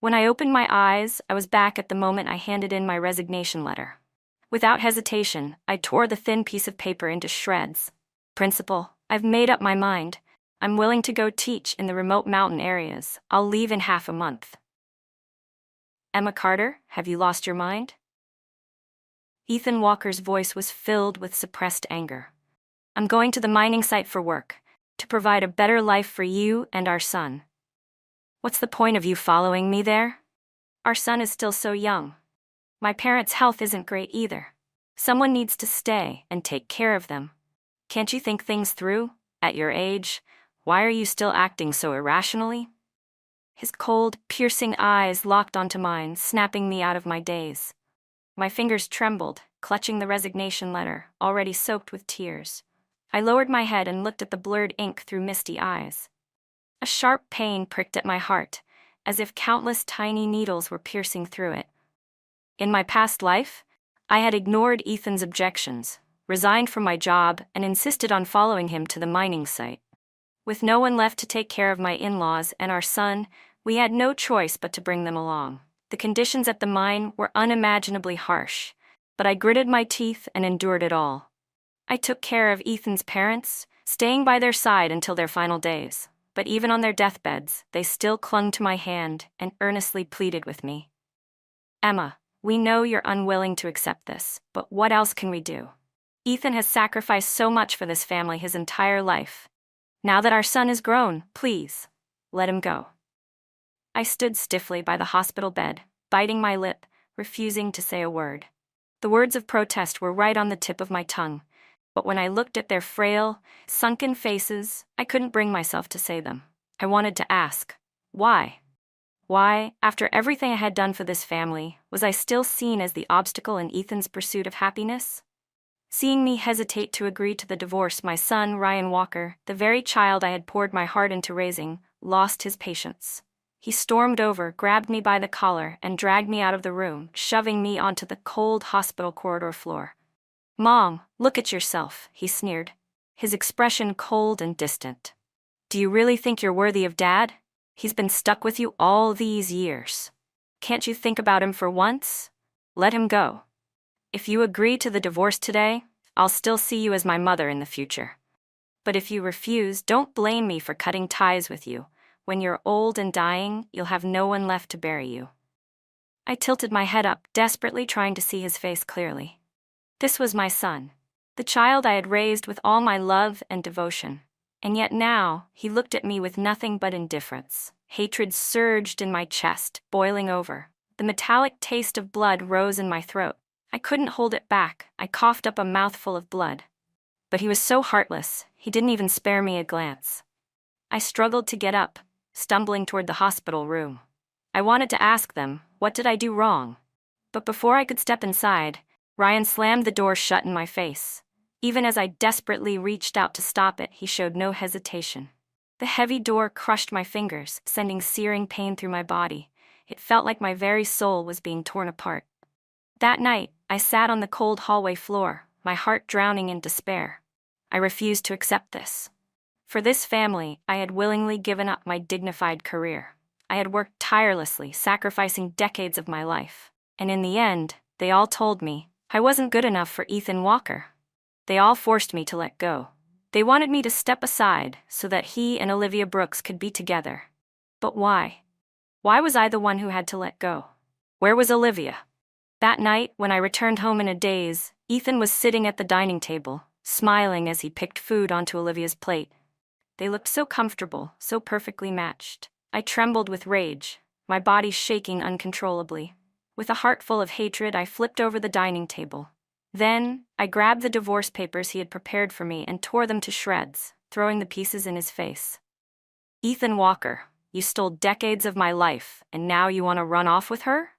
When I opened my eyes, I was back at the moment I handed in my resignation letter. Without hesitation, I tore the thin piece of paper into shreds. Principal, I've made up my mind. I'm willing to go teach in the remote mountain areas. I'll leave in half a month. Emma Carter, have you lost your mind? Ethan Walker's voice was filled with suppressed anger. I'm going to the mining site for work, to provide a better life for you and our son. What's the point of you following me there? Our son is still so young. My parents' health isn't great either. Someone needs to stay and take care of them. Can't you think things through? At your age, why are you still acting so irrationally? His cold, piercing eyes locked onto mine, snapping me out of my daze. My fingers trembled, clutching the resignation letter, already soaked with tears. I lowered my head and looked at the blurred ink through misty eyes. A sharp pain pricked at my heart, as if countless tiny needles were piercing through it. In my past life, I had ignored Ethan's objections, resigned from my job, and insisted on following him to the mining site. With no one left to take care of my in-laws and our son, we had no choice but to bring them along. The conditions at the mine were unimaginably harsh, but I gritted my teeth and endured it all. I took care of Ethan's parents, staying by their side until their final days, but even on their deathbeds, they still clung to my hand and earnestly pleaded with me. Emma, we know you're unwilling to accept this, but what else can we do? Ethan has sacrificed so much for this family his entire life. Now that our son is grown, please, let him go. I stood stiffly by the hospital bed, biting my lip, refusing to say a word. The words of protest were right on the tip of my tongue, but when I looked at their frail, sunken faces, I couldn't bring myself to say them. I wanted to ask, why? Why, after everything I had done for this family, was I still seen as the obstacle in Ethan's pursuit of happiness? Seeing me hesitate to agree to the divorce, my son, Ryan Walker, the very child I had poured my heart into raising, lost his patience. He stormed over, grabbed me by the collar, and dragged me out of the room, shoving me onto the cold hospital corridor floor. Mom, look at yourself, he sneered, his expression cold and distant. Do you really think you're worthy of Dad? He's been stuck with you all these years. Can't you think about him for once? Let him go. If you agree to the divorce today, I'll still see you as my mother in the future. But if you refuse, don't blame me for cutting ties with you. When you're old and dying, you'll have no one left to bury you. I tilted my head up, desperately trying to see his face clearly. This was my son, the child I had raised with all my love and devotion. And yet now, he looked at me with nothing but indifference. Hatred surged in my chest, boiling over. The metallic taste of blood rose in my throat. I couldn't hold it back. I coughed up a mouthful of blood. But he was so heartless, he didn't even spare me a glance. I struggled to get up, stumbling toward the hospital room. I wanted to ask them, what did I do wrong? But before I could step inside, Ryan slammed the door shut in my face. Even as I desperately reached out to stop it, he showed no hesitation. The heavy door crushed my fingers, sending searing pain through my body. It felt like my very soul was being torn apart. That night, I sat on the cold hallway floor, my heart drowning in despair. I refused to accept this. For this family, I had willingly given up my dignified career. I had worked tirelessly, sacrificing decades of my life. And in the end, they all told me I wasn't good enough for Ethan Walker. They all forced me to let go. They wanted me to step aside so that he and Olivia Brooks could be together. But why? Why was I the one who had to let go? Where was Olivia? That night, when I returned home in a daze, Ethan was sitting at the dining table, smiling as he picked food onto Olivia's plate. They looked so comfortable, so perfectly matched. I trembled with rage, my body shaking uncontrollably. With a heart full of hatred, I flipped over the dining table. Then, I grabbed the divorce papers he had prepared for me and tore them to shreds, throwing the pieces in his face. Ethan Walker, you stole decades of my life, and now you want to run off with her?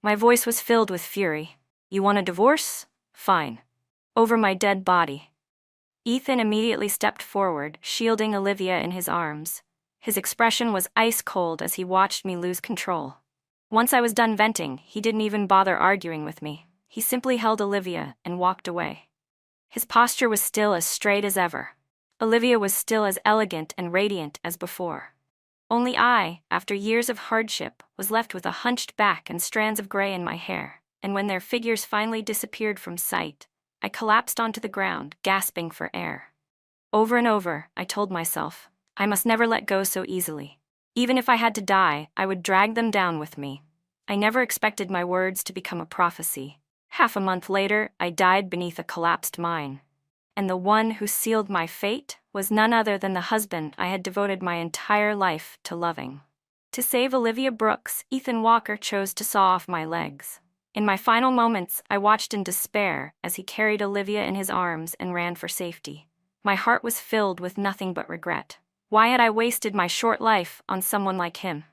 My voice was filled with fury. You want a divorce? Fine. Over my dead body. Ethan immediately stepped forward, shielding Olivia in his arms. His expression was ice cold as he watched me lose control. Once I was done venting, he didn't even bother arguing with me. He simply held Olivia and walked away. His posture was still as straight as ever. Olivia was still as elegant and radiant as before. Only I, after years of hardship, was left with a hunched back and strands of gray in my hair, and when their figures finally disappeared from sight, I collapsed onto the ground, gasping for air. Over and over, I told myself, I must never let go so easily. Even if I had to die, I would drag them down with me. I never expected my words to become a prophecy. Half a month later, I died beneath a collapsed mine. And the one who sealed my fate was none other than the husband I had devoted my entire life to loving. To save Olivia Brooks, Ethan Walker chose to saw off my legs. In my final moments, I watched in despair as he carried Olivia in his arms and ran for safety. My heart was filled with nothing but regret. Why had I wasted my short life on someone like him?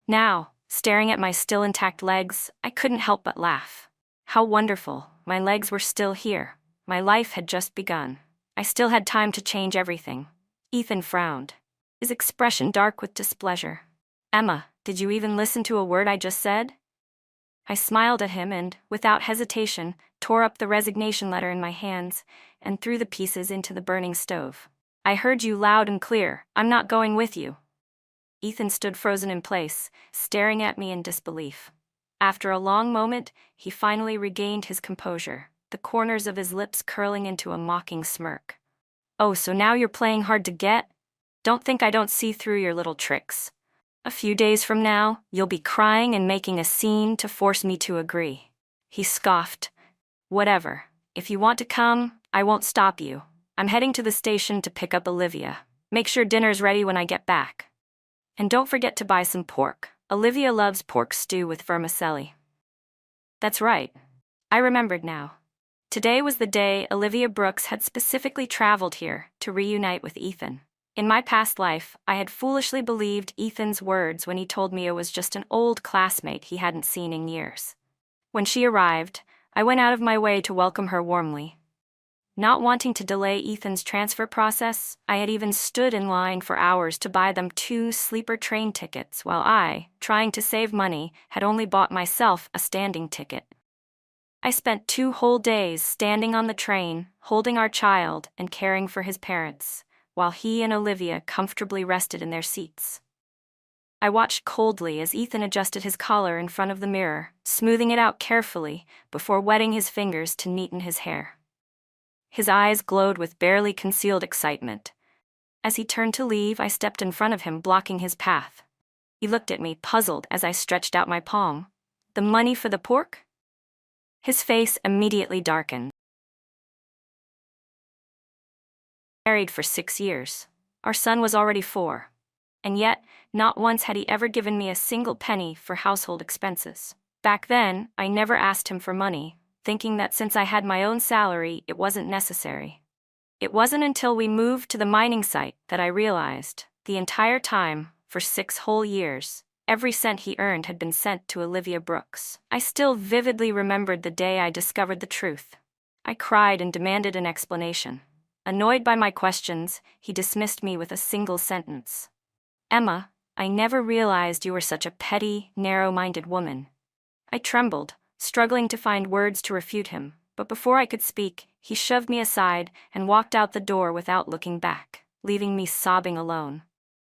Now, staring at my still intact legs, I couldn't help but laugh. How wonderful, my legs were still here. My life had just begun. I still had time to change everything. Ethan frowned, his expression dark with displeasure. Emma, did you even listen to a word I just said? I smiled at him and, without hesitation, tore up the resignation letter in my hands and threw the pieces into the burning stove. I heard you loud and clear. I'm not going with you. Ethan stood frozen in place, staring at me in disbelief. After a long moment, he finally regained his composure, the corners of his lips curling into a mocking smirk. Oh, so now you're playing hard to get? Don't think I don't see through your little tricks. A few days from now, you'll be crying and making a scene to force me to agree. He scoffed. Whatever. If you want to come, I won't stop you. I'm heading to the station to pick up Olivia. Make sure dinner's ready when I get back. And don't forget to buy some pork. Olivia loves pork stew with vermicelli. That's right. I remembered now. Today was the day Olivia Brooks had specifically traveled here to reunite with Ethan. In my past life, I had foolishly believed Ethan's words when he told me it was just an old classmate he hadn't seen in years. When she arrived, I went out of my way to welcome her warmly. Not wanting to delay Ethan's transfer process, I had even stood in line for hours to buy them 2 sleeper train tickets while I, trying to save money, had only bought myself a standing ticket. I spent 2 whole days standing on the train, holding our child and caring for his parents, while he and Olivia comfortably rested in their seats. I watched coldly as Ethan adjusted his collar in front of the mirror, smoothing it out carefully before wetting his fingers to neaten his hair. His eyes glowed with barely concealed excitement. As he turned to leave, I stepped in front of him, blocking his path. He looked at me, puzzled, as I stretched out my palm. The money for the pork? His face immediately darkened. Married for 6 years. Our son was already 4. And yet, not once had he ever given me a single penny for household expenses. Back then, I never asked him for money, thinking that since I had my own salary, it wasn't necessary. It wasn't until we moved to the mining site that I realized, the entire time, for 6 whole years, every cent he earned had been sent to Olivia Brooks. I still vividly remembered the day I discovered the truth. I cried and demanded an explanation. Annoyed by my questions, he dismissed me with a single sentence. Emma, I never realized you were such a petty, narrow-minded woman. I trembled, struggling to find words to refute him, but before I could speak, he shoved me aside and walked out the door without looking back, leaving me sobbing alone.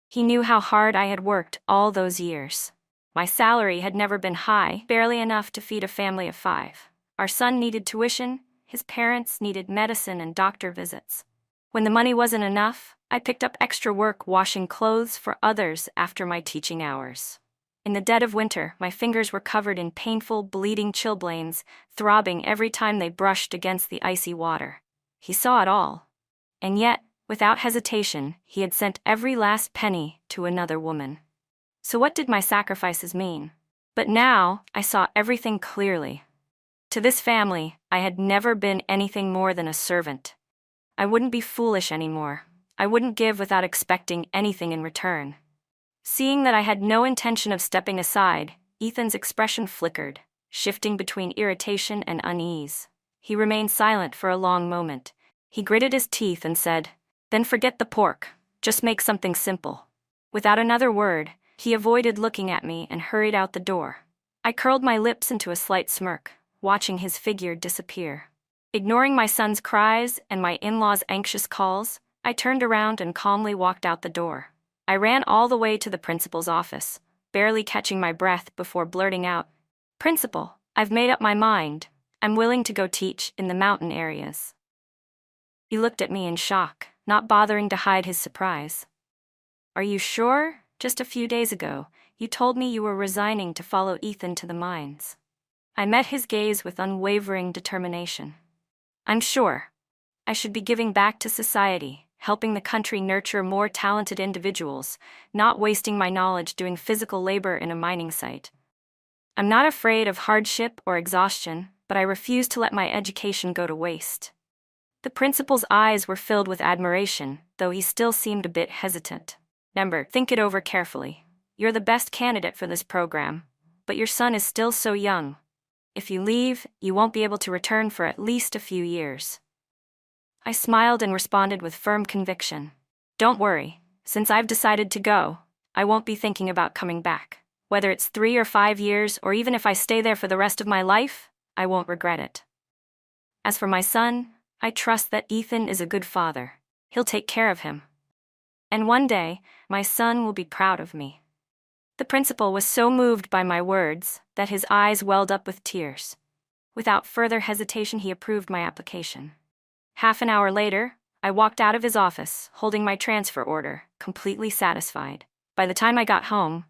He knew how hard I had worked all those years. My salary had never been high, barely enough to feed a family of 5. Our son needed tuition, his parents needed medicine and doctor visits. When the money wasn't enough, I picked up extra work washing clothes for others after my teaching hours. In the dead of winter, my fingers were covered in painful, bleeding chilblains, throbbing every time they brushed against the icy water. He saw it all. And yet, without hesitation, he had sent every last penny to another woman. So what did my sacrifices mean? But now, I saw everything clearly. To this family, I had never been anything more than a servant. I wouldn't be foolish anymore. I wouldn't give without expecting anything in return. Seeing that I had no intention of stepping aside, Ethan's expression flickered, shifting between irritation and unease. He remained silent for a long moment. He gritted his teeth and said, "Then forget the pork. Just make something simple." Without another word, he avoided looking at me and hurried out the door. I curled my lips into a slight smirk, watching his figure disappear. Ignoring my son's cries and my in-laws' anxious calls, I turned around and calmly walked out the door. I ran all the way to the principal's office, barely catching my breath before blurting out, "Principal, I've made up my mind. I'm willing to go teach in the mountain areas." He looked at me in shock, not bothering to hide his surprise. "Are you sure? Just a few days ago, you told me you were resigning to follow Ethan to the mines." I met his gaze with unwavering determination. "I'm sure. I should be giving back to society, helping the country nurture more talented individuals, not wasting my knowledge doing physical labor in a mining site. I'm not afraid of hardship or exhaustion, but I refuse to let my education go to waste." The principal's eyes were filled with admiration, though he still seemed a bit hesitant. "Remember, think it over carefully. You're the best candidate for this program, but your son is still so young. If you leave, you won't be able to return for at least a few years." I smiled and responded with firm conviction. "Don't worry, since I've decided to go, I won't be thinking about coming back. Whether it's 3 or 5 years, or even if I stay there for the rest of my life, I won't regret it. As for my son, I trust that Ethan is a good father. He'll take care of him. And one day, my son will be proud of me." The principal was so moved by my words that his eyes welled up with tears. Without further hesitation, he approved my application. Half an hour later, I walked out of his office, holding my transfer order, completely satisfied. By the time I got home,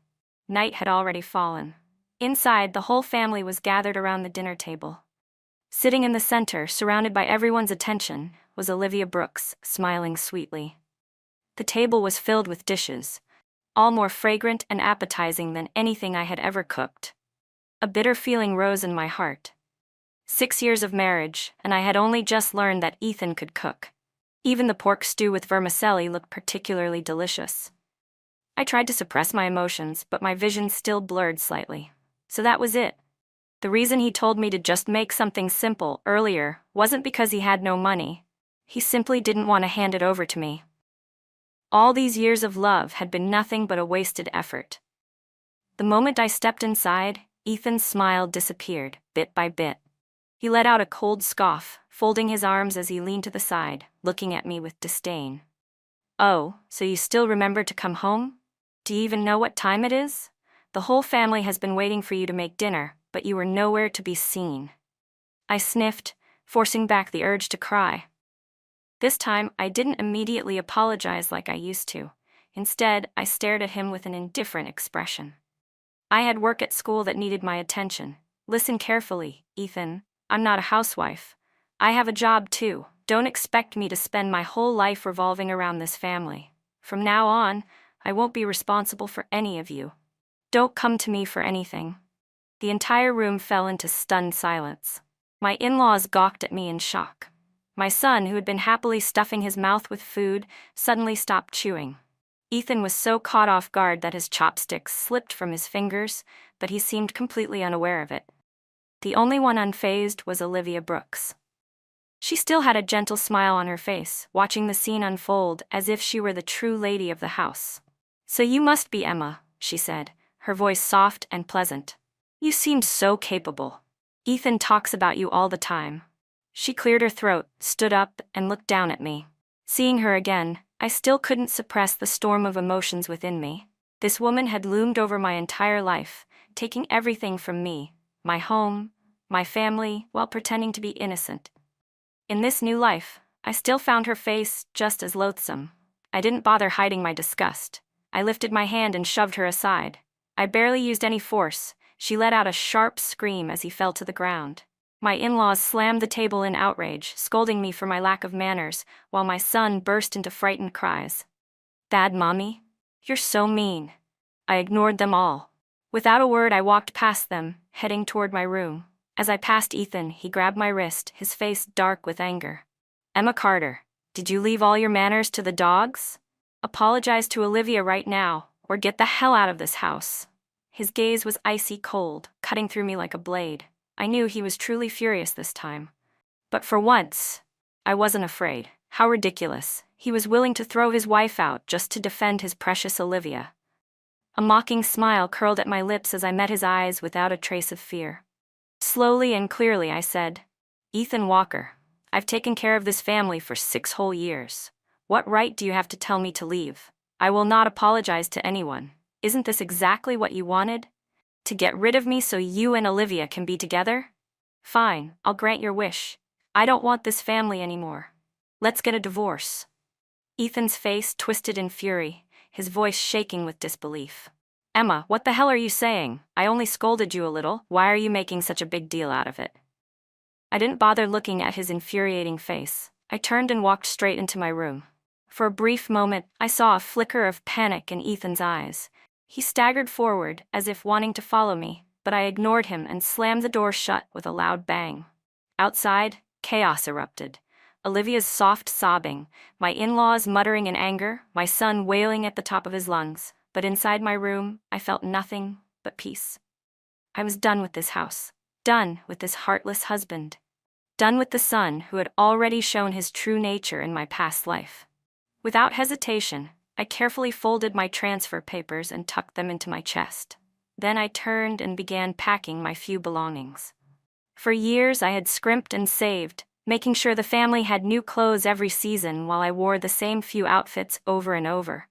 night had already fallen. Inside, the whole family was gathered around the dinner table. Sitting in the center, surrounded by everyone's attention, was Olivia Brooks, smiling sweetly. The table was filled with dishes, all more fragrant and appetizing than anything I had ever cooked. A bitter feeling rose in my heart. 6 years of marriage, and I had only just learned that Ethan could cook. Even the pork stew with vermicelli looked particularly delicious. I tried to suppress my emotions, but my vision still blurred slightly. So that was it. The reason he told me to just make something simple earlier wasn't because he had no money. He simply didn't want to hand it over to me. All these years of love had been nothing but a wasted effort. The moment I stepped inside, Ethan's smile disappeared, bit by bit. He let out a cold scoff, folding his arms as he leaned to the side, looking at me with disdain. "Oh, so you still remember to come home? Do you even know what time it is? The whole family has been waiting for you to make dinner, but you were nowhere to be seen." I sniffed, forcing back the urge to cry. This time, I didn't immediately apologize like I used to. Instead, I stared at him with an indifferent expression. "I had work at school that needed my attention. Listen carefully, Ethan. I'm not a housewife. I have a job too. Don't expect me to spend my whole life revolving around this family. From now on, I won't be responsible for any of you. Don't come to me for anything." The entire room fell into stunned silence. My in-laws gawked at me in shock. My son, who had been happily stuffing his mouth with food, suddenly stopped chewing. Ethan was so caught off guard that his chopsticks slipped from his fingers, but he seemed completely unaware of it. The only one unfazed was Olivia Brooks. She still had a gentle smile on her face, watching the scene unfold as if she were the true lady of the house. "So you must be Emma," she said, her voice soft and pleasant. "You seemed so capable. Ethan talks about you all the time." She cleared her throat, stood up, and looked down at me. Seeing her again, I still couldn't suppress the storm of emotions within me. This woman had loomed over my entire life, taking everything from me, my home, my family, while pretending to be innocent. In this new life, I still found her face just as loathsome. I didn't bother hiding my disgust. I lifted my hand and shoved her aside. I barely used any force. She let out a sharp scream as he fell to the ground. My in-laws slammed the table in outrage, scolding me for my lack of manners, while my son burst into frightened cries. "Bad mommy? You're so mean." I ignored them all. Without a word, I walked past them, heading toward my room. As I passed Ethan, he grabbed my wrist, his face dark with anger. "Emma Carter, did you leave all your manners to the dogs? Apologize to Olivia right now, or get the hell out of this house." His gaze was icy cold, cutting through me like a blade. I knew he was truly furious this time. But for once, I wasn't afraid. How ridiculous. He was willing to throw his wife out just to defend his precious Olivia. A mocking smile curled at my lips as I met his eyes without a trace of fear. Slowly and clearly I said, "Ethan Walker, I've taken care of this family for 6 whole years. What right do you have to tell me to leave? I will not apologize to anyone. Isn't this exactly what you wanted? To get rid of me so you and Olivia can be together? Fine, I'll grant your wish. I don't want this family anymore. Let's get a divorce. Ethan's face twisted in fury, his voice shaking with disbelief. Emma, what the hell are you saying? I only scolded you a little. Why are you making such a big deal out of it? I didn't bother looking at his infuriating face. I turned and walked straight into my room. For a brief moment, I saw a flicker of panic in Ethan's eyes. He staggered forward, as if wanting to follow me, but I ignored him and slammed the door shut with a loud bang. Outside, chaos erupted. Olivia's soft sobbing, my in-laws muttering in anger, my son wailing at the top of his lungs. But inside my room, I felt nothing but peace. I was done with this house. Done with this heartless husband. Done with the son who had already shown his true nature in my past life. Without hesitation, I carefully folded my transfer papers and tucked them into my chest. Then I turned and began packing my few belongings. For years I had scrimped and saved, making sure the family had new clothes every season while I wore the same few outfits over and over.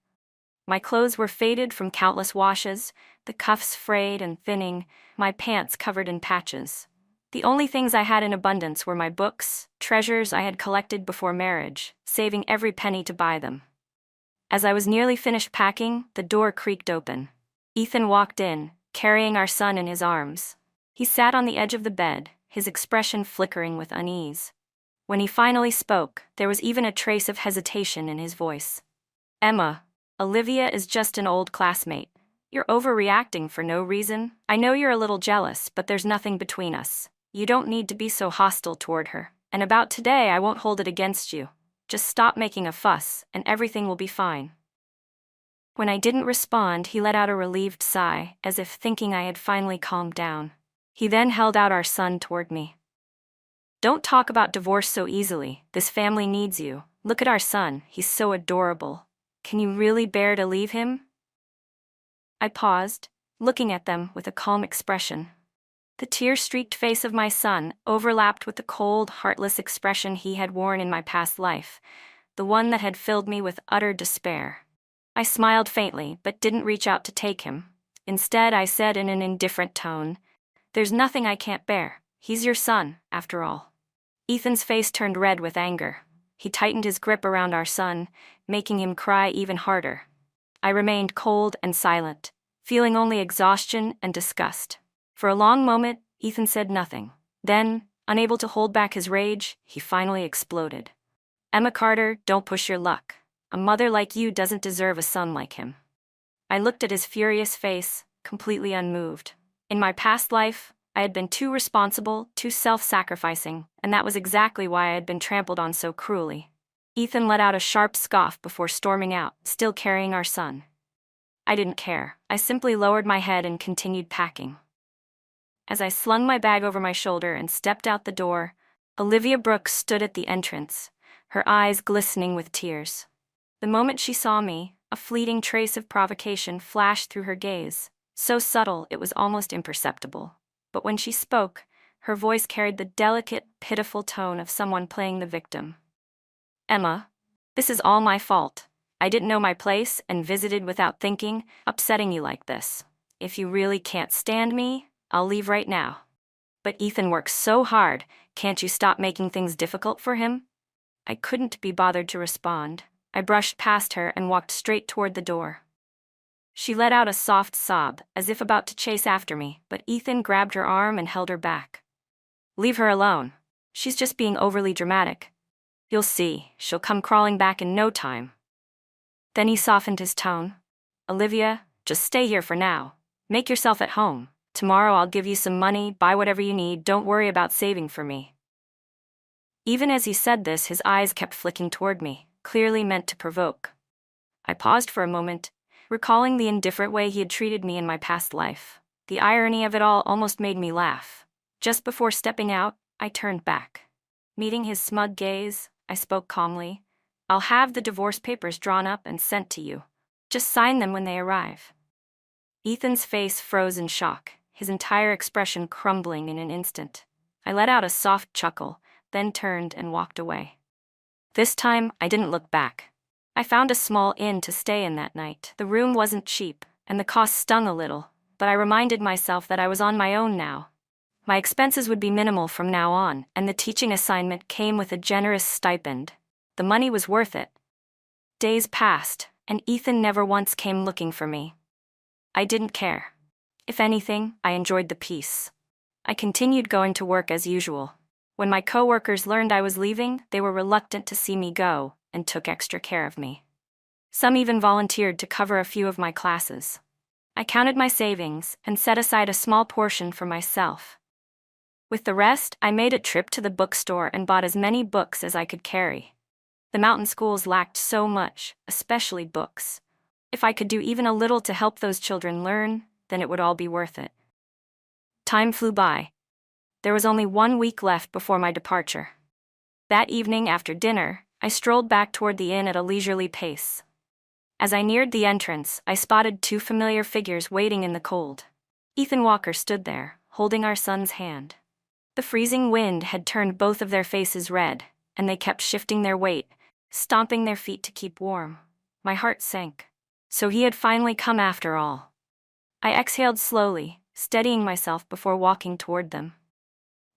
My clothes were faded from countless washes, the cuffs frayed and thinning, my pants covered in patches. The only things I had in abundance were my books, treasures I had collected before marriage, saving every penny to buy them. As I was nearly finished packing, the door creaked open. Ethan walked in, carrying our son in his arms. He sat on the edge of the bed, his expression flickering with unease. When he finally spoke, there was even a trace of hesitation in his voice. Emma, Olivia is just an old classmate. You're overreacting for no reason. I know you're a little jealous, but there's nothing between us. You don't need to be so hostile toward her. And about today, I won't hold it against you. Just stop making a fuss, and everything will be fine. When I didn't respond, he let out a relieved sigh, as if thinking I had finally calmed down. He then held out our son toward me. Don't talk about divorce so easily. This family needs you. Look at our son. He's so adorable. Can you really bear to leave him? I paused, looking at them with a calm expression. The tear-streaked face of my son overlapped with the cold, heartless expression he had worn in my past life, the one that had filled me with utter despair. I smiled faintly, but didn't reach out to take him. Instead, I said in an indifferent tone, "There's nothing I can't bear. He's your son, after all." Ethan's face turned red with anger. He tightened his grip around our son, making him cry even harder. I remained cold and silent, feeling only exhaustion and disgust. For a long moment, Ethan said nothing. Then, unable to hold back his rage, he finally exploded. Emma Carter, don't push your luck. A mother like you doesn't deserve a son like him. I looked at his furious face, completely unmoved. In my past life, I had been too responsible, too self-sacrificing, and that was exactly why I had been trampled on so cruelly. Ethan let out a sharp scoff before storming out, still carrying our son. I didn't care. I simply lowered my head and continued packing. As I slung my bag over my shoulder and stepped out the door, Olivia Brooks stood at the entrance, her eyes glistening with tears. The moment she saw me, a fleeting trace of provocation flashed through her gaze, so subtle it was almost imperceptible. But when she spoke, her voice carried the delicate, pitiful tone of someone playing the victim. Emma, this is all my fault. I didn't know my place and visited without thinking, upsetting you like this. If you really can't stand me, I'll leave right now. But Ethan works so hard, can't you stop making things difficult for him? I couldn't be bothered to respond. I brushed past her and walked straight toward the door. She let out a soft sob, as if about to chase after me, but Ethan grabbed her arm and held her back. Leave her alone. She's just being overly dramatic. You'll see, she'll come crawling back in no time. Then he softened his tone. Olivia, just stay here for now. Make yourself at home. Tomorrow I'll give you some money, buy whatever you need, don't worry about saving for me. Even as he said this, his eyes kept flicking toward me, clearly meant to provoke. I paused for a moment, recalling the indifferent way he had treated me in my past life. The irony of it all almost made me laugh. Just before stepping out, I turned back. Meeting his smug gaze, I spoke calmly. I'll have the divorce papers drawn up and sent to you. Just sign them when they arrive. Ethan's face froze in shock, his entire expression crumbling in an instant. I let out a soft chuckle, then turned and walked away. This time, I didn't look back. I found a small inn to stay in that night. The room wasn't cheap, and the cost stung a little, but I reminded myself that I was on my own now. My expenses would be minimal from now on, and the teaching assignment came with a generous stipend. The money was worth it. Days passed, and Ethan never once came looking for me. I didn't care. If anything, I enjoyed the peace. I continued going to work as usual. When my coworkers learned I was leaving, they were reluctant to see me go and took extra care of me. Some even volunteered to cover a few of my classes. I counted my savings and set aside a small portion for myself. With the rest, I made a trip to the bookstore and bought as many books as I could carry. The mountain schools lacked so much, especially books. If I could do even a little to help those children learn, then it would all be worth it. Time flew by. There was only 1 week left before my departure. That evening after dinner, I strolled back toward the inn at a leisurely pace. As I neared the entrance, I spotted 2 familiar figures waiting in the cold. Ethan Walker stood there, holding our son's hand. The freezing wind had turned both of their faces red, and they kept shifting their weight, stomping their feet to keep warm. My heart sank. So he had finally come after all. I exhaled slowly, steadying myself before walking toward them.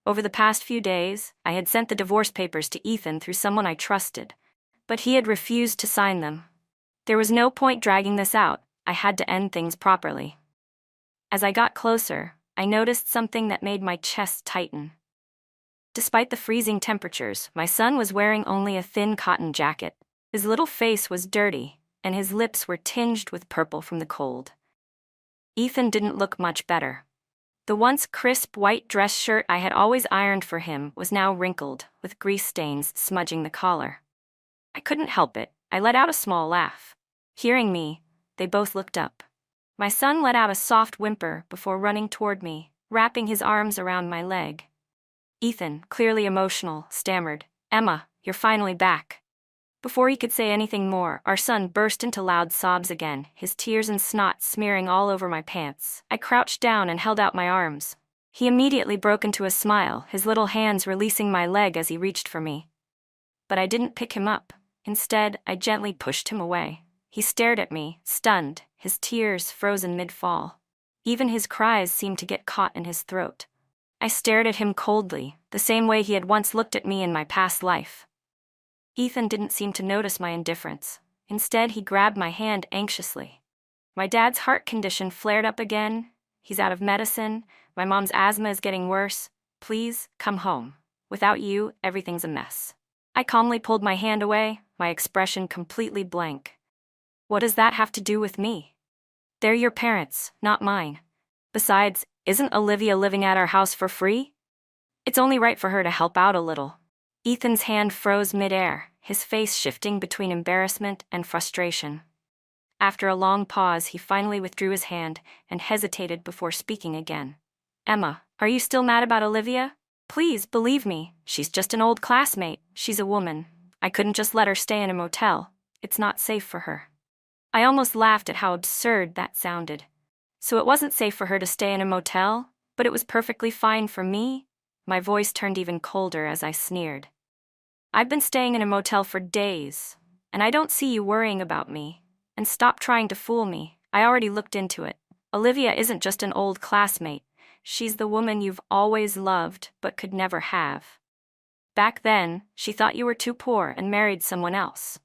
Over the past few days, I had sent the divorce papers to Ethan through someone I trusted, but he had refused to sign them. There was no point dragging this out. I had to end things properly. As I got closer, I noticed something that made my chest tighten. Despite the freezing temperatures, my son was wearing only a thin cotton jacket. His little face was dirty, and his lips were tinged with purple from the cold. Ethan didn't look much better. The once crisp white dress shirt I had always ironed for him was now wrinkled, with grease stains smudging the collar. I couldn't help it. I let out a small laugh. Hearing me, they both looked up. My son let out a soft whimper before running toward me, wrapping his arms around my leg. Ethan, clearly emotional, stammered, "Emma, you're finally back." Before he could say anything more, our son burst into loud sobs again, his tears and snot smearing all over my pants. I crouched down and held out my arms. He immediately broke into a smile, his little hands releasing my leg as he reached for me. But I didn't pick him up. Instead, I gently pushed him away. He stared at me, stunned, his tears frozen mid-fall. Even his cries seemed to get caught in his throat. I stared at him coldly, the same way he had once looked at me in my past life. Ethan didn't seem to notice my indifference. Instead, he grabbed my hand anxiously. "My dad's heart condition flared up again. He's out of medicine. My mom's asthma is getting worse. Please, come home. Without you, everything's a mess." I calmly pulled my hand away, my expression completely blank. What does that have to do with me? They're your parents, not mine. Besides, isn't Olivia living at our house for free? It's only right for her to help out a little. Ethan's hand froze mid-air, his face shifting between embarrassment and frustration. After a long pause, he finally withdrew his hand and hesitated before speaking again. "Emma, are you still mad about Olivia? Please, believe me, she's just an old classmate. She's a woman. I couldn't just let her stay in a motel. It's not safe for her." I almost laughed at how absurd that sounded. So it wasn't safe for her to stay in a motel, but it was perfectly fine for me? My voice turned even colder as I sneered. "I've been staying in a motel for days, and I don't see you worrying about me. And stop trying to fool me. I already looked into it. Olivia isn't just an old classmate. She's the woman you've always loved but could never have. Back then, she thought you were too poor and married someone else.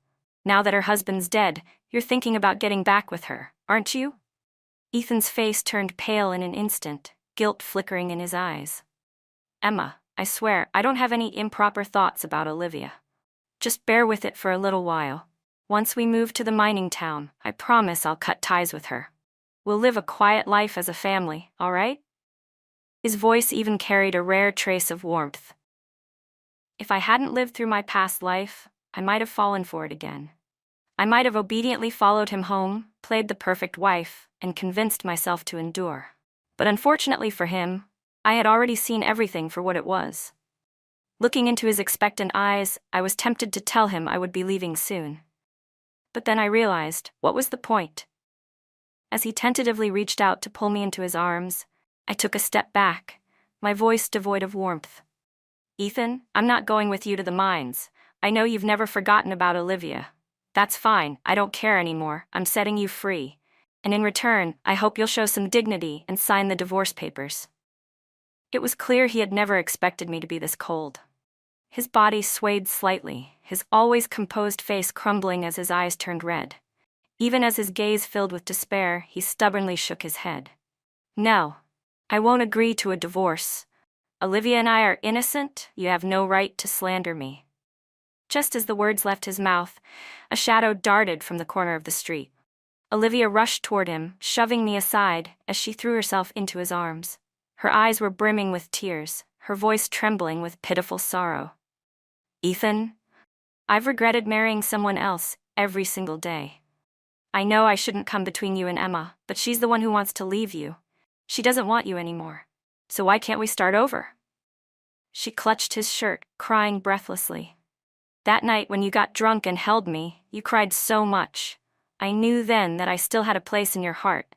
Now that her husband's dead, you're thinking about getting back with her, aren't you?" Ethan's face turned pale in an instant, guilt flickering in his eyes. "Emma, I swear, I don't have any improper thoughts about Olivia. Just bear with it for a little while. Once we move to the mining town, I promise I'll cut ties with her. We'll live a quiet life as a family, all right?" His voice even carried a rare trace of warmth. If I hadn't lived through my past life, I might have fallen for it again. I might have obediently followed him home, played the perfect wife, and convinced myself to endure. But unfortunately for him, I had already seen everything for what it was. Looking into his expectant eyes, I was tempted to tell him I would be leaving soon. But then I realized, what was the point? As he tentatively reached out to pull me into his arms, I took a step back, my voice devoid of warmth. "Ethan, I'm not going with you to the mines. I know you've never forgotten about Olivia. That's fine, I don't care anymore, I'm setting you free. And in return, I hope you'll show some dignity and sign the divorce papers. It was clear he had never expected me to be this cold. His body swayed slightly, his always composed face crumbling as his eyes turned red. Even as his gaze filled with despair, he stubbornly shook his head. No, I won't agree to a divorce. Olivia and I are innocent, you have no right to slander me. Just as the words left his mouth, a shadow darted from the corner of the street. Olivia rushed toward him, shoving me aside as she threw herself into his arms. Her eyes were brimming with tears, her voice trembling with pitiful sorrow. Ethan, I've regretted marrying someone else every single day. I know I shouldn't come between you and Emma, but she's the one who wants to leave you. She doesn't want you anymore. So why can't we start over? She clutched his shirt, crying breathlessly. That night when you got drunk and held me, you cried so much. I knew then that I still had a place in your heart.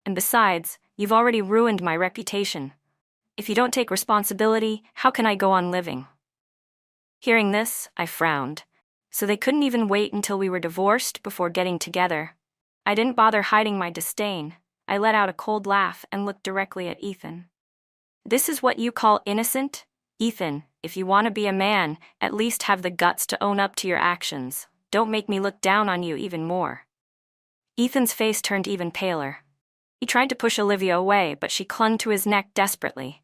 And besides, you've already ruined my reputation. If you don't take responsibility, how can I go on living? Hearing this, I frowned. So they couldn't even wait until we were divorced before getting together. I didn't bother hiding my disdain. I let out a cold laugh and looked directly at Ethan. This is what you call innocent? Ethan, if you want to be a man, at least have the guts to own up to your actions. Don't make me look down on you even more. Ethan's face turned even paler. He tried to push Olivia away, but she clung to his neck desperately.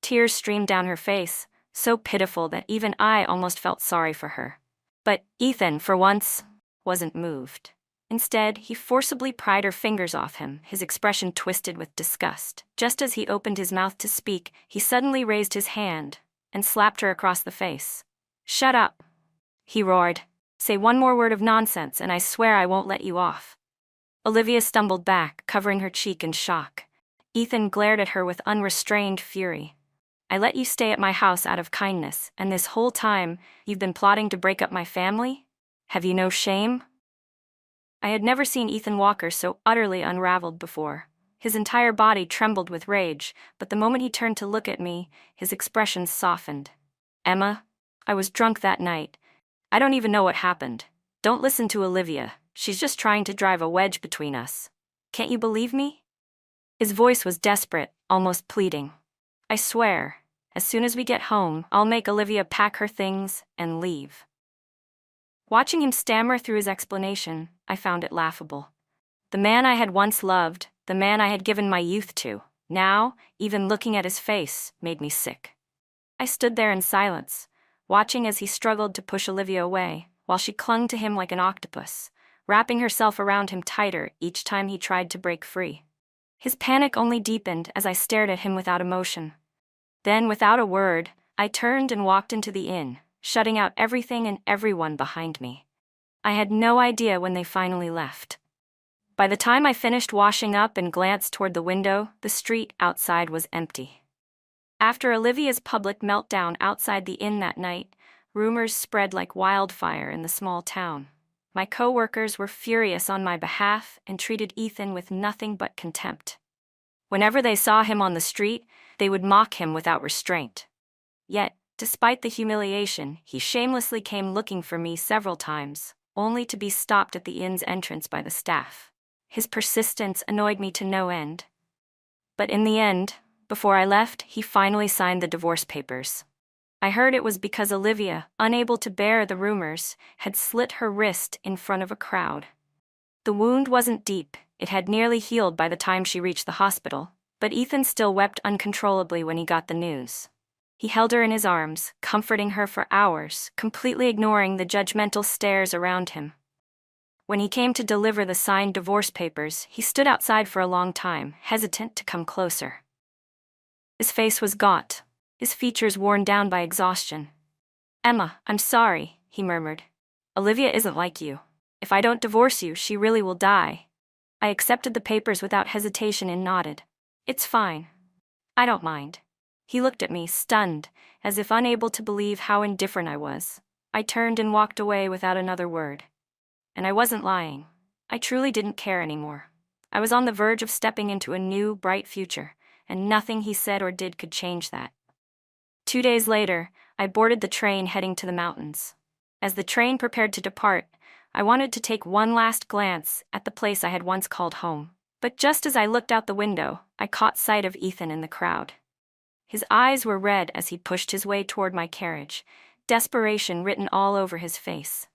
Tears streamed down her face, so pitiful that even I almost felt sorry for her. But Ethan, for once, wasn't moved. Instead, he forcibly pried her fingers off him, his expression twisted with disgust. Just as he opened his mouth to speak, he suddenly raised his hand and slapped her across the face. Shut up, he roared. Say one more word of nonsense and I swear I won't let you off. Olivia stumbled back, covering her cheek in shock. Ethan glared at her with unrestrained fury. I let you stay at my house out of kindness, and this whole time, you've been plotting to break up my family? Have you no shame? I had never seen Ethan Walker so utterly unraveled before. His entire body trembled with rage, but the moment he turned to look at me, his expression softened. Emma, I was drunk that night. I don't even know what happened. Don't listen to Olivia. She's just trying to drive a wedge between us. Can't you believe me? His voice was desperate, almost pleading. I swear, as soon as we get home, I'll make Olivia pack her things and leave. Watching him stammer through his explanation, I found it laughable. The man I had once loved, the man I had given my youth to, now, even looking at his face, made me sick. I stood there in silence, watching as he struggled to push Olivia away, while she clung to him like an octopus, wrapping herself around him tighter each time he tried to break free. His panic only deepened as I stared at him without emotion. Then, without a word, I turned and walked into the inn, shutting out everything and everyone behind me. I had no idea when they finally left. By the time I finished washing up and glanced toward the window, the street outside was empty. After Olivia's public meltdown outside the inn that night, rumors spread like wildfire in the small town. My co-workers were furious on my behalf and treated Ethan with nothing but contempt. Whenever they saw him on the street, they would mock him without restraint. Yet, despite the humiliation, he shamelessly came looking for me several times, only to be stopped at the inn's entrance by the staff. His persistence annoyed me to no end. But in the end, before I left, he finally signed the divorce papers. I heard it was because Olivia, unable to bear the rumors, had slit her wrist in front of a crowd. The wound wasn't deep, it had nearly healed by the time she reached the hospital, but Ethan still wept uncontrollably when he got the news. He held her in his arms, comforting her for hours, completely ignoring the judgmental stares around him. When he came to deliver the signed divorce papers, he stood outside for a long time, hesitant to come closer. His face was gaunt, his features worn down by exhaustion. Emma, I'm sorry, he murmured. Olivia isn't like you. If I don't divorce you, she really will die. I accepted the papers without hesitation and nodded. It's fine. I don't mind. He looked at me, stunned, as if unable to believe how indifferent I was. I turned and walked away without another word. And I wasn't lying. I truly didn't care anymore. I was on the verge of stepping into a new, bright future, and nothing he said or did could change that. 2 days later, I boarded the train heading to the mountains. As the train prepared to depart, I wanted to take one last glance at the place I had once called home. But just as I looked out the window, I caught sight of Ethan in the crowd. His eyes were red as he pushed his way toward my carriage, desperation written all over his face.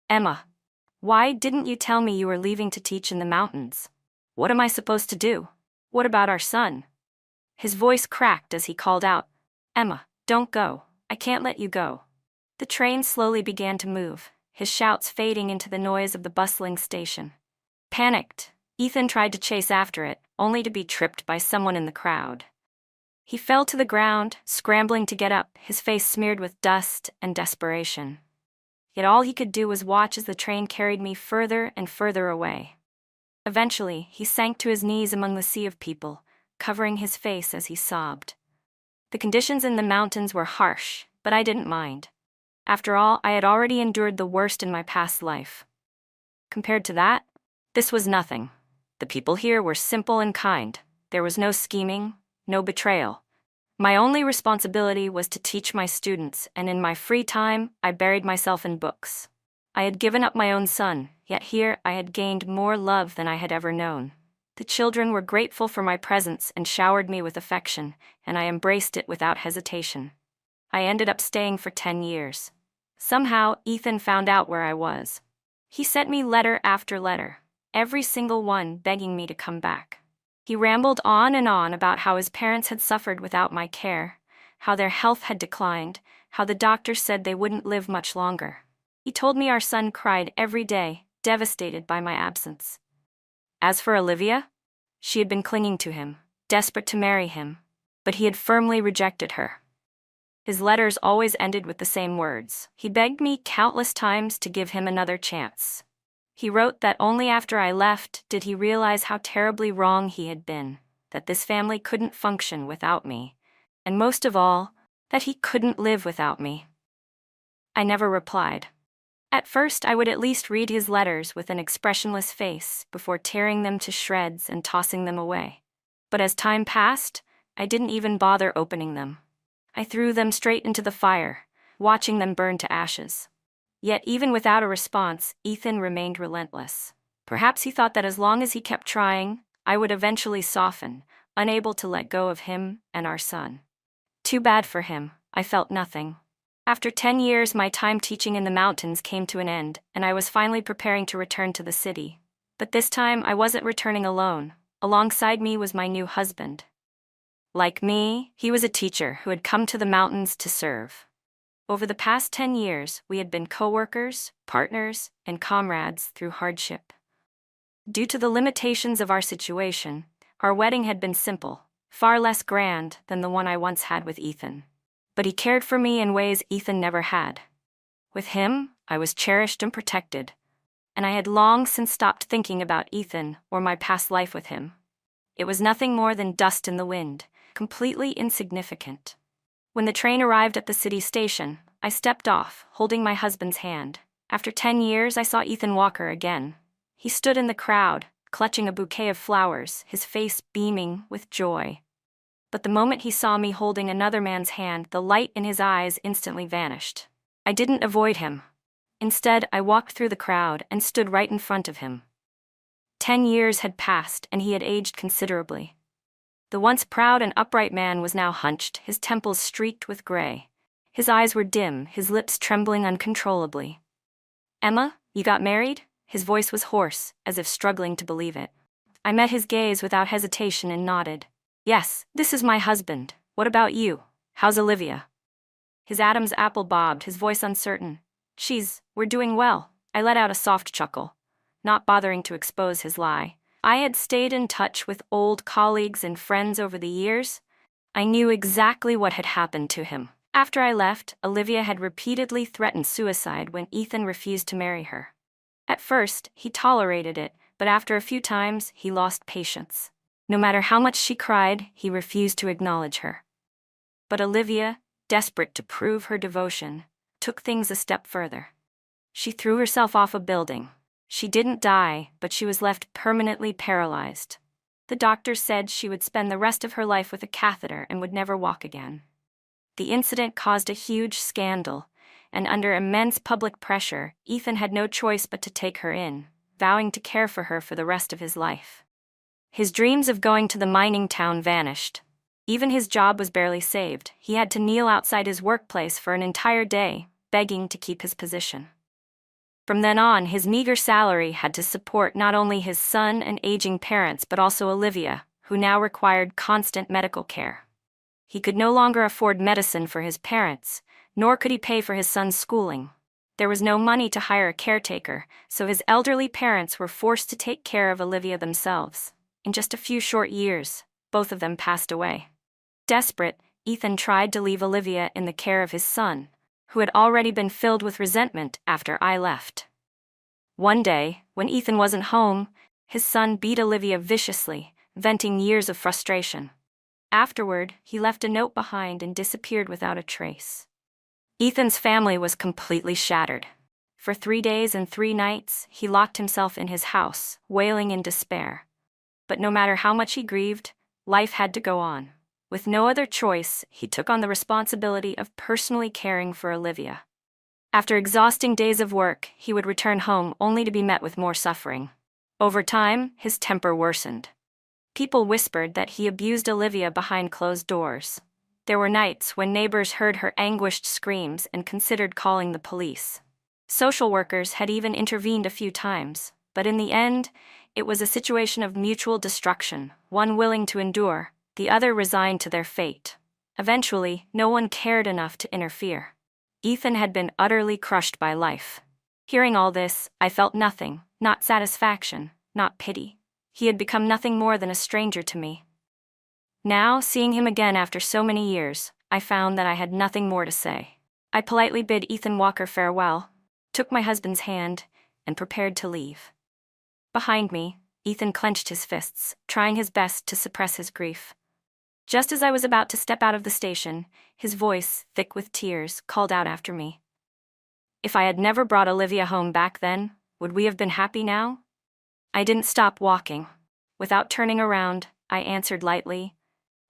"Emma, why didn't you tell me you were leaving to teach in the mountains? What am I supposed to do? What about our son?" His voice cracked as he called out, "Emma, don't go. I can't let you go." The train slowly began to move, his shouts fading into the noise of the bustling station. Panicked, Ethan tried to chase after it, only to be tripped by someone in the crowd. He fell to the ground, scrambling to get up, his face smeared with dust and desperation. Yet all he could do was watch as the train carried me further and further away. Eventually, he sank to his knees among the sea of people, covering his face as he sobbed. The conditions in the mountains were harsh, but I didn't mind. After all, I had already endured the worst in my past life. Compared to that, this was nothing. The people here were simple and kind. There was no scheming, no betrayal. My only responsibility was to teach my students, and in my free time, I buried myself in books. I had given up my own son, yet here I had gained more love than I had ever known. The children were grateful for my presence and showered me with affection, and I embraced it without hesitation. I ended up staying for 10 years. Somehow, Ethan found out where I was. He sent me letter after letter, every single one begging me to come back. He rambled on and on about how his parents had suffered without my care, how their health had declined, how the doctors said they wouldn't live much longer. He told me our son cried every day, devastated by my absence. As for Olivia, she had been clinging to him, desperate to marry him, but he had firmly rejected her. His letters always ended with the same words. He begged me countless times to give him another chance. He wrote that only after I left did he realize how terribly wrong he had been, that this family couldn't function without me, and most of all, that he couldn't live without me. I never replied. At first, I would at least read his letters with an expressionless face before tearing them to shreds and tossing them away. But as time passed, I didn't even bother opening them. I threw them straight into the fire, watching them burn to ashes. Yet even without a response, Ethan remained relentless. Perhaps he thought that as long as he kept trying, I would eventually soften, unable to let go of him and our son. Too bad for him, I felt nothing. After 10 years, my time teaching in the mountains came to an end, and I was finally preparing to return to the city. But this time, I wasn't returning alone. Alongside me was my new husband. Like me, he was a teacher who had come to the mountains to serve. Over the past 10 years, we had been co-workers, partners, and comrades through hardship. Due to the limitations of our situation, our wedding had been simple, far less grand than the one I once had with Ethan. But he cared for me in ways Ethan never had. With him, I was cherished and protected, and I had long since stopped thinking about Ethan or my past life with him. It was nothing more than dust in the wind, completely insignificant. When the train arrived at the city station, I stepped off, holding my husband's hand. After 10 years, I saw Ethan Walker again. He stood in the crowd, clutching a bouquet of flowers, his face beaming with joy. But the moment he saw me holding another man's hand, the light in his eyes instantly vanished. I didn't avoid him. Instead, I walked through the crowd and stood right in front of him. 10 years had passed, and he had aged considerably. The once proud and upright man was now hunched, his temples streaked with gray. His eyes were dim, his lips trembling uncontrollably. "Emma, you got married?" His voice was hoarse, as if struggling to believe it. I met his gaze without hesitation and nodded. "Yes, this is my husband. What about you? How's Olivia?" His Adam's apple bobbed, his voice uncertain. We're doing well." I let out a soft chuckle, not bothering to expose his lie. I had stayed in touch with old colleagues and friends over the years. I knew exactly what had happened to him. After I left, Olivia had repeatedly threatened suicide when Ethan refused to marry her. At first, he tolerated it, but after a few times, he lost patience. No matter how much she cried, he refused to acknowledge her. But Olivia, desperate to prove her devotion, took things a step further. She threw herself off a building. She didn't die, but she was left permanently paralyzed. The doctors said she would spend the rest of her life with a catheter and would never walk again. The incident caused a huge scandal, and under immense public pressure, Ethan had no choice but to take her in, vowing to care for her for the rest of his life. His dreams of going to the mining town vanished. Even his job was barely saved. He had to kneel outside his workplace for an entire day, begging to keep his position. From then on, his meager salary had to support not only his son and aging parents but also Olivia, who now required constant medical care. He could no longer afford medicine for his parents, nor could he pay for his son's schooling. There was no money to hire a caretaker, so his elderly parents were forced to take care of Olivia themselves. In just a few short years, both of them passed away. Desperate, Ethan tried to leave Olivia in the care of his son, who had already been filled with resentment after I left. One day, when Ethan wasn't home, his son beat Olivia viciously, venting years of frustration. Afterward, he left a note behind and disappeared without a trace. Ethan's family was completely shattered. For 3 days and 3 nights, he locked himself in his house, wailing in despair. But no matter how much he grieved, life had to go on. With no other choice, he took on the responsibility of personally caring for Olivia. After exhausting days of work, he would return home only to be met with more suffering. Over time, his temper worsened. People whispered that he abused Olivia behind closed doors. There were nights when neighbors heard her anguished screams and considered calling the police. Social workers had even intervened a few times, but in the end, it was a situation of mutual destruction, one willing to endure, the other resigned to their fate. Eventually, no one cared enough to interfere. Ethan had been utterly crushed by life. Hearing all this, I felt nothing, not satisfaction, not pity. He had become nothing more than a stranger to me. Now, seeing him again after so many years, I found that I had nothing more to say. I politely bid Ethan Walker farewell, took my husband's hand, and prepared to leave. Behind me, Ethan clenched his fists, trying his best to suppress his grief. Just as I was about to step out of the station, his voice, thick with tears, called out after me. If I had never brought Olivia home back then, would we have been happy now? I didn't stop walking. Without turning around, I answered lightly,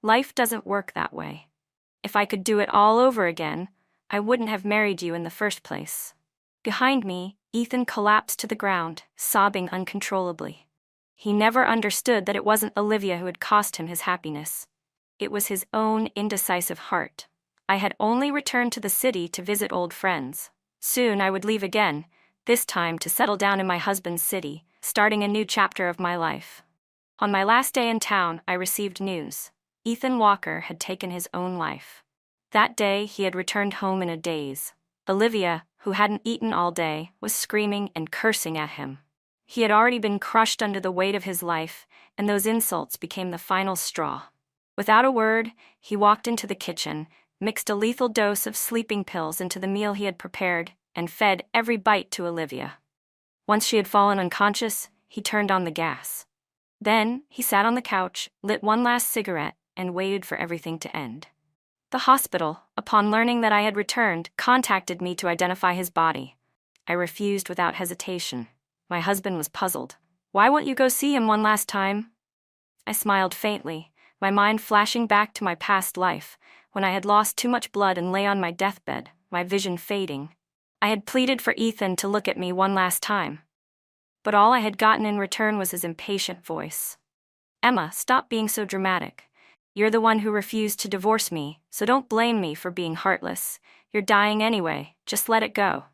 "Life doesn't work that way. If I could do it all over again, I wouldn't have married you in the first place." Behind me, Ethan collapsed to the ground, sobbing uncontrollably. He never understood that it wasn't Olivia who had cost him his happiness. It was his own indecisive heart. I had only returned to the city to visit old friends. Soon I would leave again, this time to settle down in my husband's city, starting a new chapter of my life. On my last day in town, I received news. Ethan Walker had taken his own life. That day, he had returned home in a daze. Olivia, who hadn't eaten all day, was screaming and cursing at him. He had already been crushed under the weight of his life, and those insults became the final straw. Without a word, he walked into the kitchen, mixed a lethal dose of sleeping pills into the meal he had prepared, and fed every bite to Olivia. Once she had fallen unconscious, he turned on the gas. Then, he sat on the couch, lit one last cigarette, and waited for everything to end. The hospital, upon learning that I had returned, contacted me to identify his body. I refused without hesitation. My husband was puzzled. "Why won't you go see him one last time?" I smiled faintly, my mind flashing back to my past life, when I had lost too much blood and lay on my deathbed, my vision fading. I had pleaded for Ethan to look at me one last time. But all I had gotten in return was his impatient voice. "Emma, stop being so dramatic. You're the one who refused to divorce me, so don't blame me for being heartless. You're dying anyway, just let it go.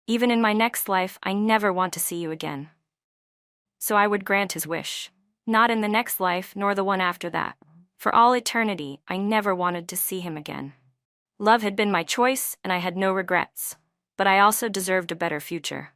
Even in my next life, I never want to see you again." So I would grant his wish. Not in the next life, nor the one after that. For all eternity, I never wanted to see him again. Love had been my choice, and I had no regrets. But I also deserved a better future.